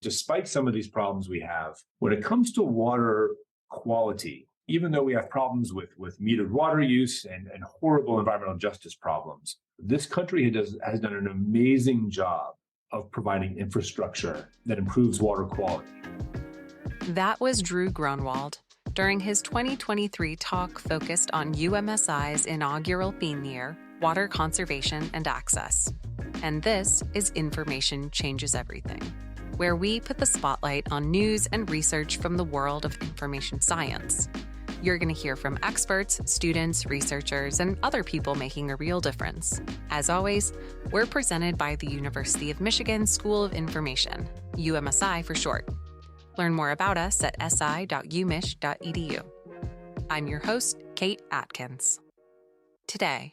Despite some of these problems we have, when it comes to water quality, even though we have problems with metered water use and horrible environmental justice problems, this country has done an amazing job of providing infrastructure that improves water quality. That was Drew Gronewold during his 2023 talk focused on UMSI's inaugural theme year, Water Conservation and Access. And this is Information Changes Everything, where we put the spotlight on news and research from the world of information science. You're going to hear from experts, students, researchers, and other people making a real difference. As always, we're presented by the University of Michigan School of Information, UMSI for short. Learn more about us at si.umich.edu. I'm your host, Kate Atkins. Today,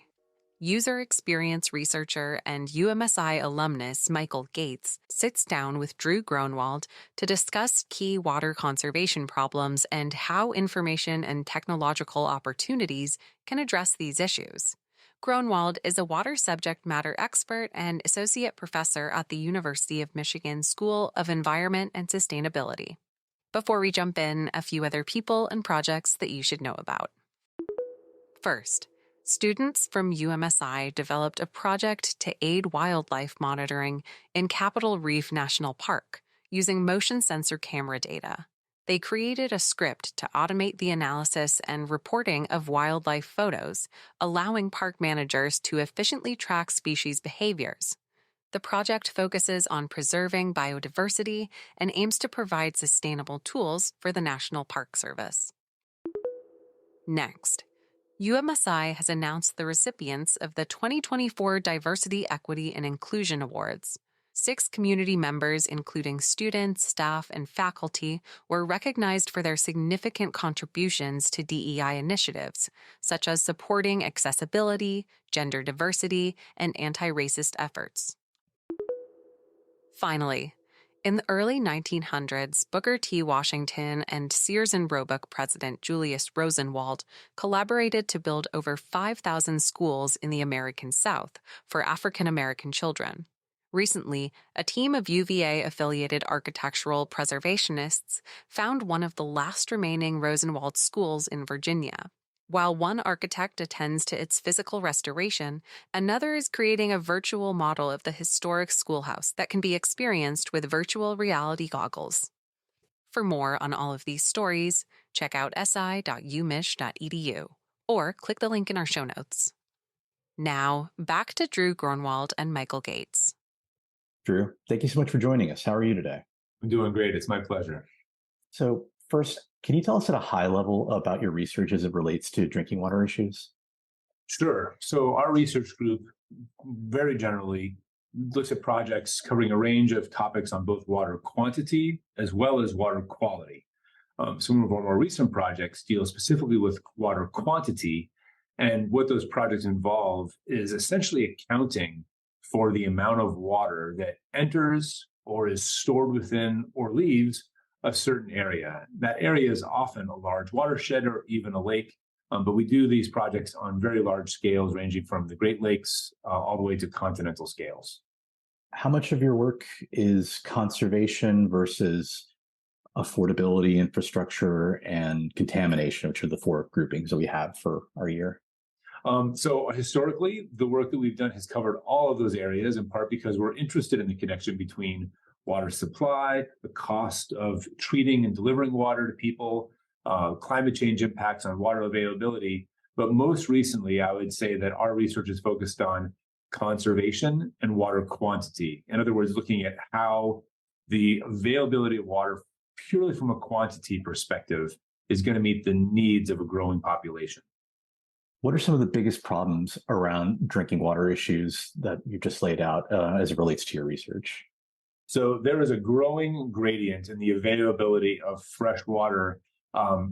user experience researcher and UMSI alumnus Michael Gates sits down with Drew Gronewold to discuss key water conservation problems and how information and technological opportunities can address these issues. Gronewold is a water subject matter expert and associate professor at the University of Michigan School of Environment and Sustainability. Before we jump in, a few other people and projects that you should know about. First, students from UMSI developed a project to aid wildlife monitoring in Capitol Reef National Park using motion sensor camera data. They created a script to automate the analysis and reporting of wildlife photos, allowing park managers to efficiently track species behaviors. The project focuses on preserving biodiversity and aims to provide sustainable tools for the National Park Service. Next, UMSI has announced the recipients of the 2024 Diversity, Equity, and Inclusion Awards. 6 community members, including students, staff, and faculty, were recognized for their significant contributions to DEI initiatives, such as supporting accessibility, gender diversity, and anti-racist efforts. Finally, in the early 1900s, Booker T. Washington and Sears and Roebuck president Julius Rosenwald collaborated to build over 5,000 schools in the American South for African American children. Recently, a team of UVA-affiliated architectural preservationists found one of the last remaining Rosenwald schools in Virginia. While one architect attends to its physical restoration, another is creating a virtual model of the historic schoolhouse that can be experienced with virtual reality goggles. For more on all of these stories, check out si.umich.edu or click the link in our show notes. Now, back to Drew Gronewold and Michael Gates. Drew, thank you so much for joining us. How are you today? I'm doing great. It's my pleasure. So first, can you tell us at a high level about your research as it relates to drinking water issues? Sure. So our research group very generally looks at projects covering a range of topics on both water quantity as well as water quality. Some of our more recent projects deal specifically with water quantity, and what those projects involve is essentially accounting for the amount of water that enters or is stored within or leaves a certain area. That area is often a large watershed or even a lake, but we do these projects on very large scales, ranging from the Great Lakes all the way to continental scales. How much of your work is conservation versus affordability, infrastructure, and contamination, which are the 4 groupings that we have for our year? So historically, the work that we've done has covered all of those areas, in part because we're interested in the connection between water supply, the cost of treating and delivering water to people, climate change impacts on water availability. But most recently, I would say that our research is focused on conservation and water quantity. In other words, looking at how the availability of water purely from a quantity perspective is going to meet the needs of a growing population. What are some of the biggest problems around drinking water issues that you just laid out as it relates to your research? So there is a growing gradient in the availability of fresh water.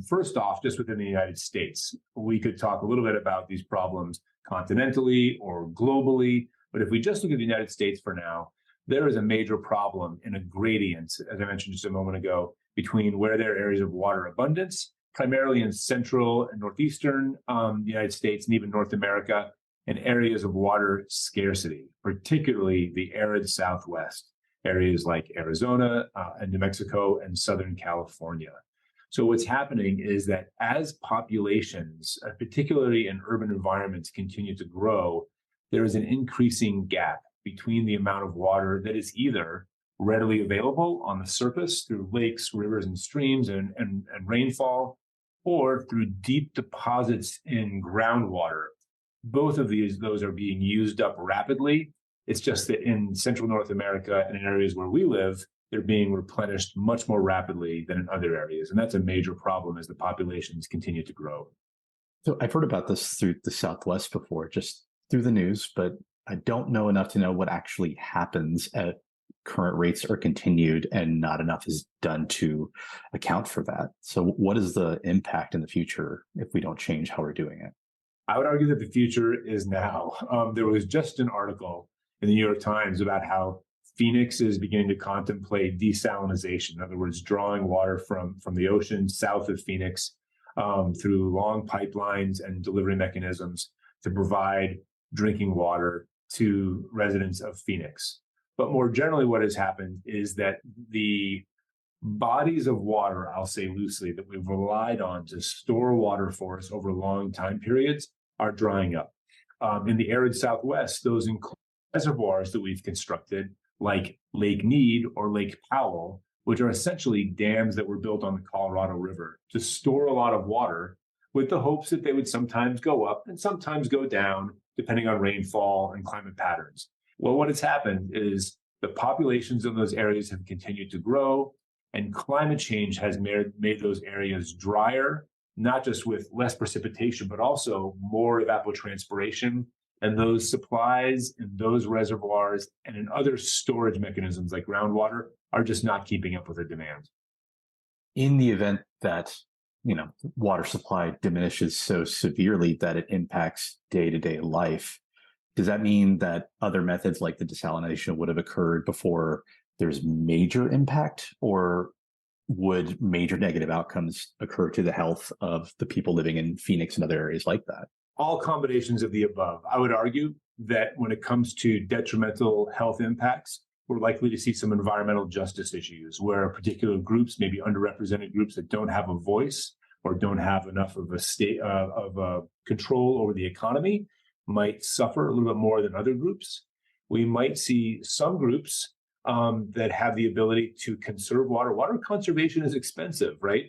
First off, just within the United States, we could talk a little bit about these problems continentally or globally. But if we just look at the United States for now, there is a major problem in a gradient, as I mentioned just a moment ago, between where there are areas of water abundance, primarily in central and northeastern United States and even North America, and areas of water scarcity, particularly the arid Southwest. areas like Arizona and New Mexico and Southern California. So what's happening is that as populations, particularly in urban environments, continue to grow, there is an increasing gap between the amount of water that is either readily available on the surface through lakes, rivers, and streams and rainfall, or through deep deposits in groundwater. Both of those are being used up rapidly. It's just that in Central North America and in areas where we live, they're being replenished much more rapidly than in other areas. And that's a major problem as the populations continue to grow. So I've heard about this through the Southwest before, just through the news, but I don't know enough to know what actually happens at current rates are continued and not enough is done to account for that. So what is the impact in the future if we don't change how we're doing it? I would argue that the future is now. There was just an article in the New York Times about how Phoenix is beginning to contemplate desalinization. In other words, drawing water from the ocean south of Phoenix through long pipelines and delivery mechanisms to provide drinking water to residents of Phoenix. But more generally, what has happened is that the bodies of water, I'll say loosely, that we've relied on to store water for us over long time periods are drying up. In the arid Southwest, those include reservoirs that we've constructed, like Lake Mead or Lake Powell, which are essentially dams that were built on the Colorado River to store a lot of water with the hopes that they would sometimes go up and sometimes go down, depending on rainfall and climate patterns. Well, what has happened is the populations in those areas have continued to grow, and climate change has made those areas drier, not just with less precipitation, but also more evapotranspiration. And those supplies in those reservoirs and in other storage mechanisms like groundwater are just not keeping up with the demand. In the event that, water supply diminishes so severely that it impacts day-to-day life, does that mean that other methods like the desalination would have occurred before there's major impact, or would major negative outcomes occur to the health of the people living in Phoenix and other areas like that? All combinations of the above. I would argue that when it comes to detrimental health impacts, we're likely to see some environmental justice issues where particular groups, maybe underrepresented groups that don't have a voice or don't have enough of a control over the economy, might suffer a little bit more than other groups. We might see some groups that have the ability to conserve water. Water conservation is expensive, right?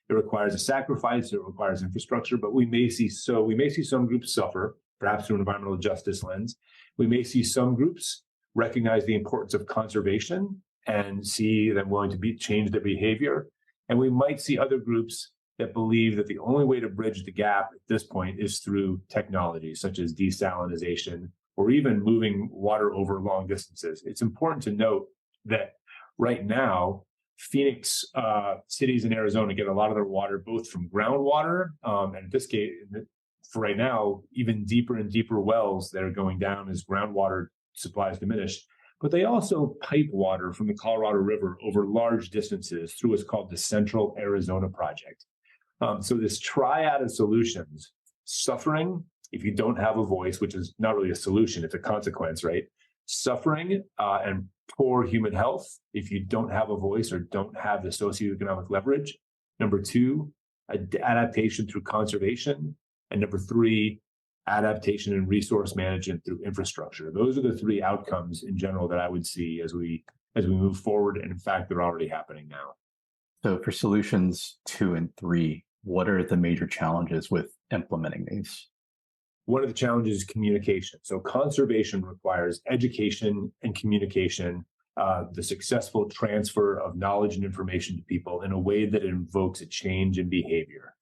It requires a sacrifice, it requires infrastructure, but we may see some groups suffer, perhaps through an environmental justice lens. We may see some groups recognize the importance of conservation and see them willing to change their behavior. And we might see other groups that believe that the only way to bridge the gap at this point is through technology such as desalinization or even moving water over long distances. It's important to note that right now, Phoenix cities in Arizona get a lot of their water both from groundwater, and in this case, for right now, even deeper and deeper wells that are going down as groundwater supplies diminish. But they also pipe water from the Colorado River over large distances through what's called the Central Arizona Project. So this triad of solutions, suffering, if you don't have a voice, which is not really a solution, it's a consequence, right? Suffering and poor human health, if you don't have a voice or don't have the socioeconomic leverage. Number two, adaptation through conservation. And number three, adaptation and resource management through infrastructure. Those are the three outcomes in general that I would see as we move forward. And in fact, they're already happening now. So for solutions 2 and 3, what are the major challenges with implementing these? One of the challenges is communication. So conservation requires education and communication, the successful transfer of knowledge and information to people in a way that invokes a change in behavior.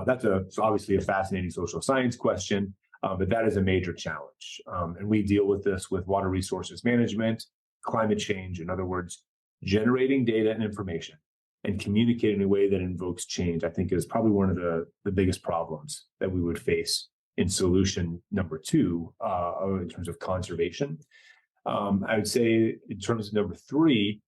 That's obviously a fascinating social science question, but that is a major challenge. And we deal with this with water resources management, climate change, in other words, generating data and information and communicating in a way that invokes change, I think is probably one of the biggest problems that we would face in solution number 2, in terms of conservation. I would say in terms of number 3,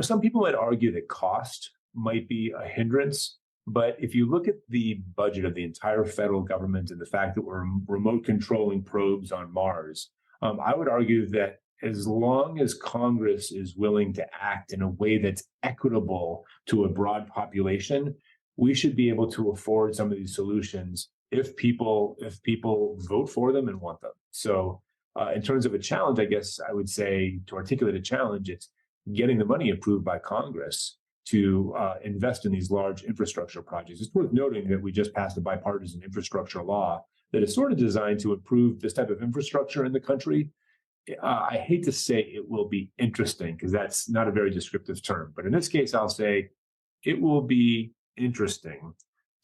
some people might argue that cost might be a hindrance, but if you look at the budget of the entire federal government and the fact that we're remote controlling probes on Mars, I would argue that as long as Congress is willing to act in a way that's equitable to a broad population, we should be able to afford some of these solutions if people vote for them and want them. So, in terms of a challenge, I guess I would say to articulate a challenge, it's getting the money approved by Congress to invest in these large infrastructure projects. It's worth noting that we just passed a bipartisan infrastructure law that is sort of designed to improve this type of infrastructure in the country. I hate to say it will be interesting because that's not a very descriptive term, but in this case, I'll say it will be interesting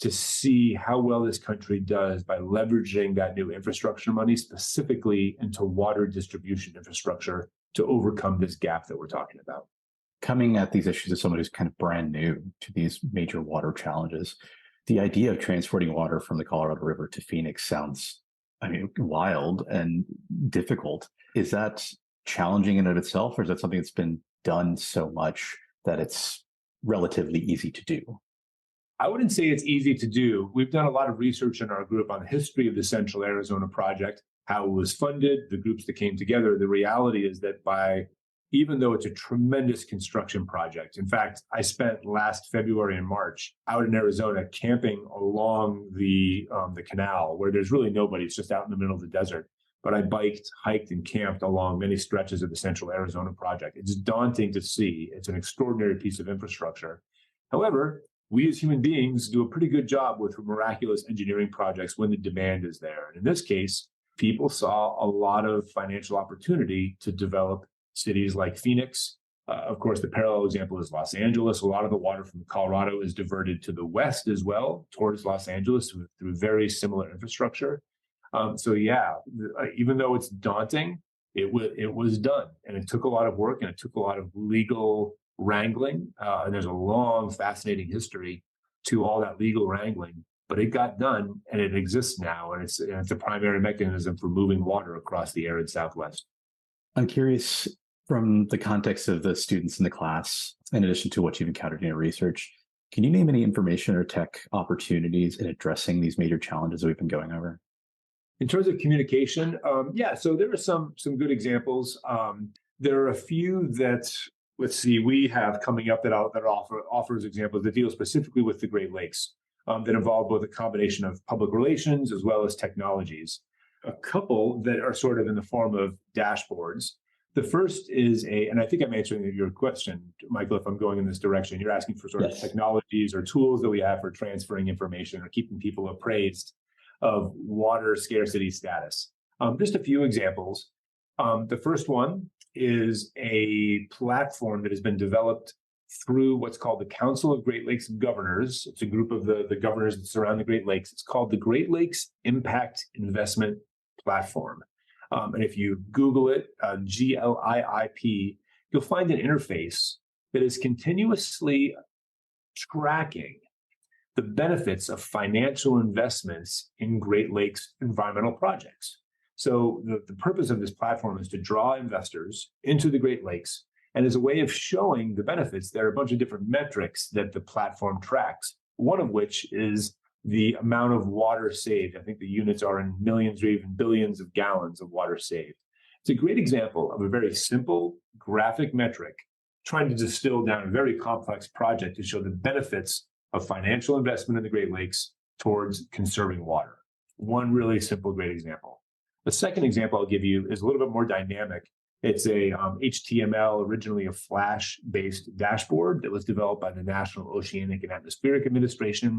to see how well this country does by leveraging that new infrastructure money specifically into water distribution infrastructure to overcome this gap that we're talking about. Coming at these issues as someone who's kind of brand new to these major water challenges, the idea of transporting water from the Colorado River to Phoenix sounds, wild and difficult. Is that challenging in and of itself, or is that something that's been done so much that it's relatively easy to do? I wouldn't say it's easy to do. We've done a lot of research in our group on the history of the Central Arizona project, how it was funded, the groups that came together. The reality is that even though it's a tremendous construction project, in fact, I spent last February and March out in Arizona camping along the canal where there's really nobody. It's just out in the middle of the desert. But I biked, hiked, and camped along many stretches of the Central Arizona project. It's daunting to see. It's an extraordinary piece of infrastructure. However, we as human beings do a pretty good job with miraculous engineering projects when the demand is there. And in this case, people saw a lot of financial opportunity to develop cities like Phoenix. Of course, the parallel example is Los Angeles. A lot of the water from Colorado is diverted to the west as well, towards Los Angeles through very similar infrastructure. Even though it's daunting, it was done. And it took a lot of work and it took a lot of legal wrangling. And there's a long, fascinating history to all that legal wrangling. But it got done and it exists now. And it's a primary mechanism for moving water across the arid Southwest. I'm curious, from the context of the students in the class, in addition to what you've encountered in your research, can you name any information or tech opportunities in addressing these major challenges that we've been going over? In terms of communication, so there are some good examples. There are a few that, we have coming up that offers examples that deal specifically with the Great Lakes that involve both a combination of public relations as well as technologies. A couple that are sort of in the form of dashboards. The first is and I think I'm answering your question, Michael, if I'm going in this direction. You're asking for sort of technologies or tools that we have for transferring information or keeping people appraised of water scarcity status. Just a few examples. The first one is a platform that has been developed through what's called the Council of Great Lakes Governors. It's a group of the governors that surround the Great Lakes. It's called the Great Lakes Impact Investment Platform. And if you Google it, GLIIP, you'll find an interface that is continuously tracking the benefits of financial investments in Great Lakes environmental projects. So the purpose of this platform is to draw investors into the Great Lakes. And as a way of showing the benefits, there are a bunch of different metrics that the platform tracks, one of which is the amount of water saved. I think the units are in millions or even billions of gallons of water saved. It's a great example of a very simple graphic metric trying to distill down a very complex project to show the benefits of financial investment in the Great Lakes towards conserving water. One really simple, great example. The second example I'll give you is a little bit more dynamic. It's a HTML, originally a Flash-based dashboard that was developed by the National Oceanic and Atmospheric Administration.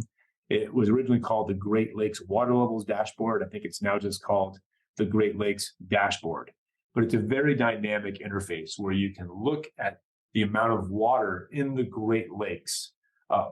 It was originally called the Great Lakes Water Levels Dashboard. I think it's now just called the Great Lakes Dashboard. But it's a very dynamic interface where you can look at the amount of water in the Great Lakes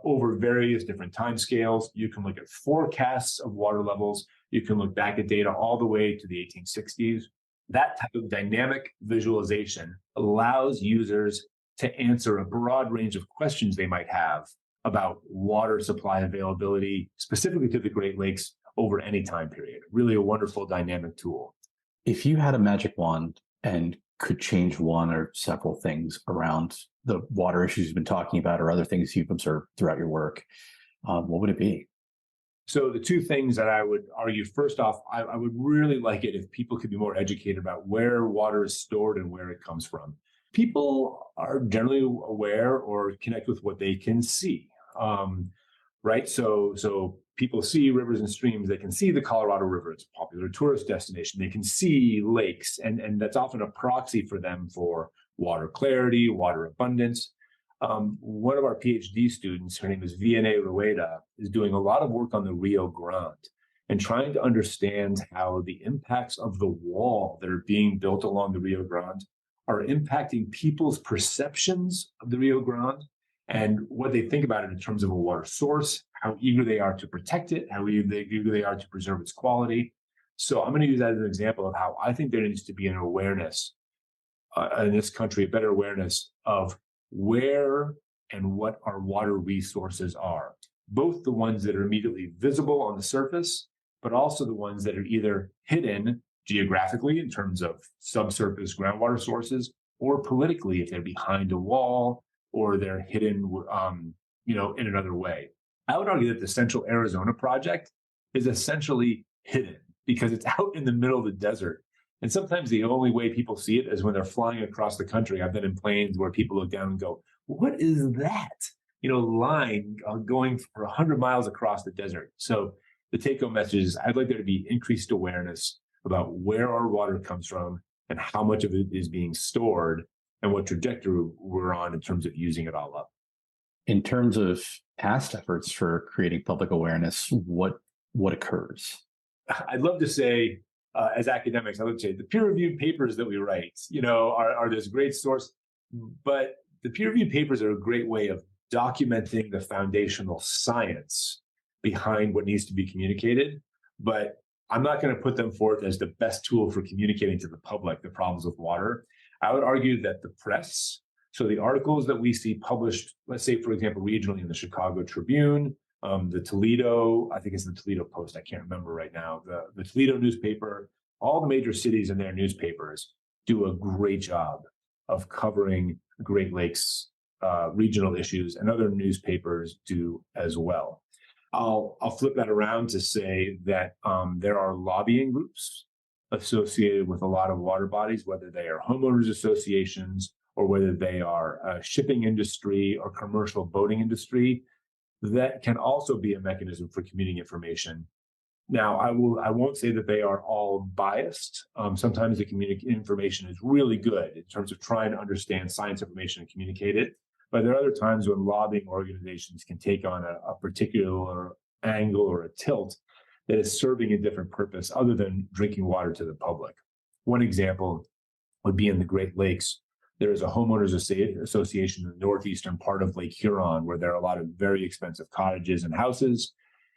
over various different timescales. You can look at forecasts of water levels. You can look back at data all the way to the 1860s. That type of dynamic visualization allows users to answer a broad range of questions they might have about water supply availability, specifically to the Great Lakes over any time period. Really a wonderful dynamic tool. If you had a magic wand and could change one or several things around the water issues you've been talking about or other things you've observed throughout your work, what would it be? So the two things that I would argue, first off, I would really like it if people could be more educated about where water is stored and where it comes from. People are generally aware or connect with what they can see, right? So people see rivers and streams. They can see the Colorado River. It's a popular tourist destination. They can see lakes, and that's often a proxy for them for water clarity, water abundance. One of our PhD students, her name is Vianney Rueda, is doing a lot of work on the Rio Grande and trying to understand how the impacts of the wall that are being built along the Rio Grande are impacting people's perceptions of the Rio Grande and what they think about it in terms of a water source, how eager they are to protect it, how eager they are to preserve its quality. So I'm going to use that as an example of how I think there needs to be an awareness in this country, a better awareness of where and what our water resources are, both the ones that are immediately visible on the surface, but also the ones that are either hidden geographically in terms of subsurface groundwater sources, or politically if they're behind a wall or they're hidden, in another way. I would argue that the Central Arizona project is essentially hidden because it's out in the middle of the desert. And sometimes the only way people see it is when they're flying across the country. I've been in planes where people look down and go, "What is that?" Line going for 100 miles across the desert. So the take-home message is I'd like there to be increased awareness about where our water comes from and how much of it is being stored and what trajectory we're on in terms of using it all up. In terms of past efforts for creating public awareness, what occurs? I'd love to say, as academics, I would say the peer-reviewed papers that we write, are this great source. But the peer-reviewed papers are a great way of documenting the foundational science behind what needs to be communicated. But I'm not going to put them forth as the best tool for communicating to the public the problems with water. I would argue that the press, so the articles that we see published, let's say, for example, regionally in the Chicago Tribune, the Toledo, I think it's the Toledo Post, I can't remember right now, the Toledo newspaper, all the major cities and their newspapers do a great job of covering Great Lakes regional issues, and other newspapers do as well. I'll flip that around to say that there are lobbying groups associated with a lot of water bodies, whether they are homeowners associations or whether they are shipping industry or commercial boating industry, that can also be a mechanism for communicating information. Now, I won't say that they are all biased. Sometimes the information is really good in terms of trying to understand science information and communicate it. But there are other times when lobbying organizations can take on a particular angle or a tilt that is serving a different purpose other than drinking water to the public. One example would be in the Great Lakes. There is a homeowners association in the northeastern part of Lake Huron where there are a lot of very expensive cottages and houses.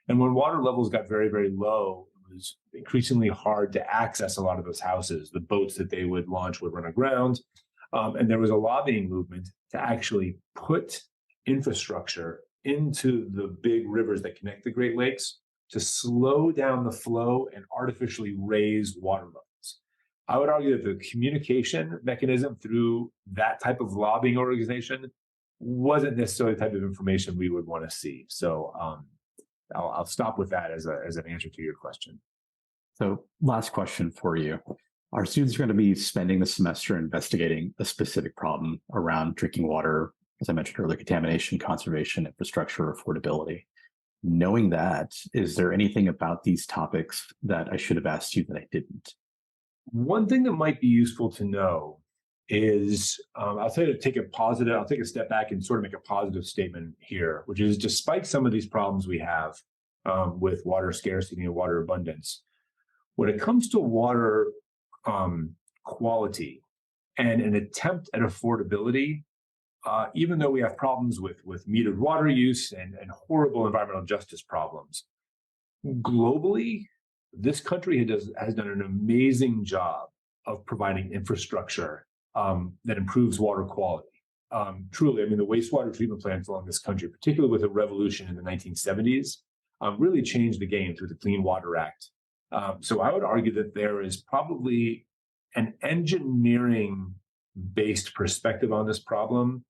And when water levels got very, very low, it was increasingly hard to access a lot of those houses. The boats that they would launch would run aground. And there was a lobbying movement to actually put infrastructure into the big rivers that connect the Great Lakes to slow down the flow and artificially raise water levels. I would argue that the communication mechanism through that type of lobbying organization wasn't necessarily the type of information we would want to see. So I'll stop with that as an answer to your question. So last question for you. Our students are going to be spending the semester investigating a specific problem around drinking water, as I mentioned earlier, contamination, conservation, infrastructure, affordability. Knowing that, is there anything about these topics that I should have asked you that I didn't? One thing that might be useful to know is, I'll take a step back and sort of make a positive statement here, which is despite some of these problems we have with water scarcity and water abundance, when it comes to water quality and an attempt at affordability, even though we have problems with metered water use and horrible environmental justice problems, globally, this country has done an amazing job of providing infrastructure that improves water quality. Truly, I mean, the wastewater treatment plants along this country, particularly with a revolution in the 1970s, really changed the game through the Clean Water Act. So I would argue that there is probably an engineering-based perspective on this problem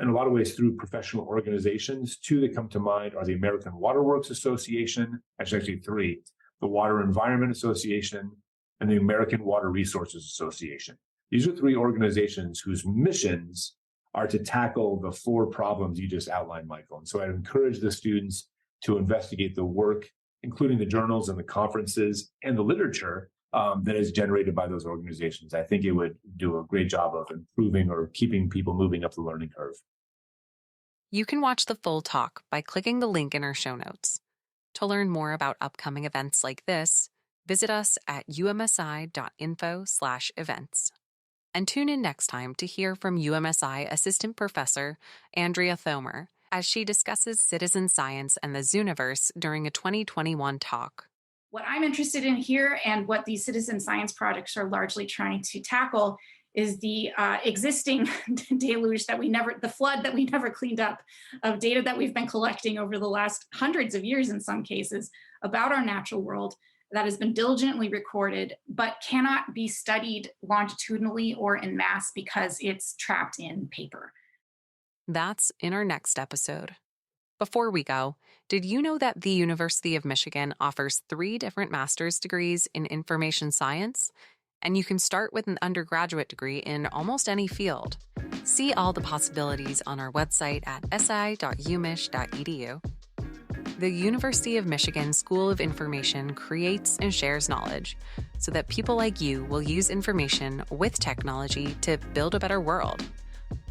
in a lot of ways through professional organizations. Two that come to mind are the American Waterworks Association, actually three, the Water Environment Association, and the American Water Resources Association. These are three organizations whose missions are to tackle the four problems you just outlined, Michael. And so I'd encourage the students to investigate the work, including the journals and the conferences and the literature that is generated by those organizations. I think it would do a great job of improving or keeping people moving up the learning curve. You can watch the full talk by clicking the link in our show notes. To learn more about upcoming events like this, visit us at umsi.info/events. And tune in next time to hear from UMSI Assistant Professor Andrea Thomer as she discusses citizen science and the Zooniverse during a 2021 talk. What I'm interested in here and what these citizen science projects are largely trying to tackle is the existing deluge that the flood that we never cleaned up of data that we've been collecting over the last hundreds of years in some cases about our natural world that has been diligently recorded, but cannot be studied longitudinally or en masse because it's trapped in paper. That's in our next episode. Before we go, did you know that the University of Michigan offers 3 different master's degrees in information science? And you can start with an undergraduate degree in almost any field. See all the possibilities on our website at si.umich.edu. The University of Michigan School of Information creates and shares knowledge so that people like you will use information with technology to build a better world.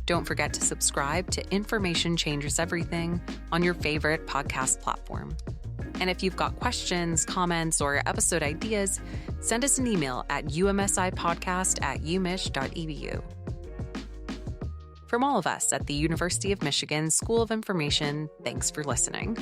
Don't forget to subscribe to Information Changes Everything on your favorite podcast platform. And if you've got questions, comments, or episode ideas, send us an email at umsipodcast@umich.edu. From all of us at the University of Michigan School of Information, thanks for listening.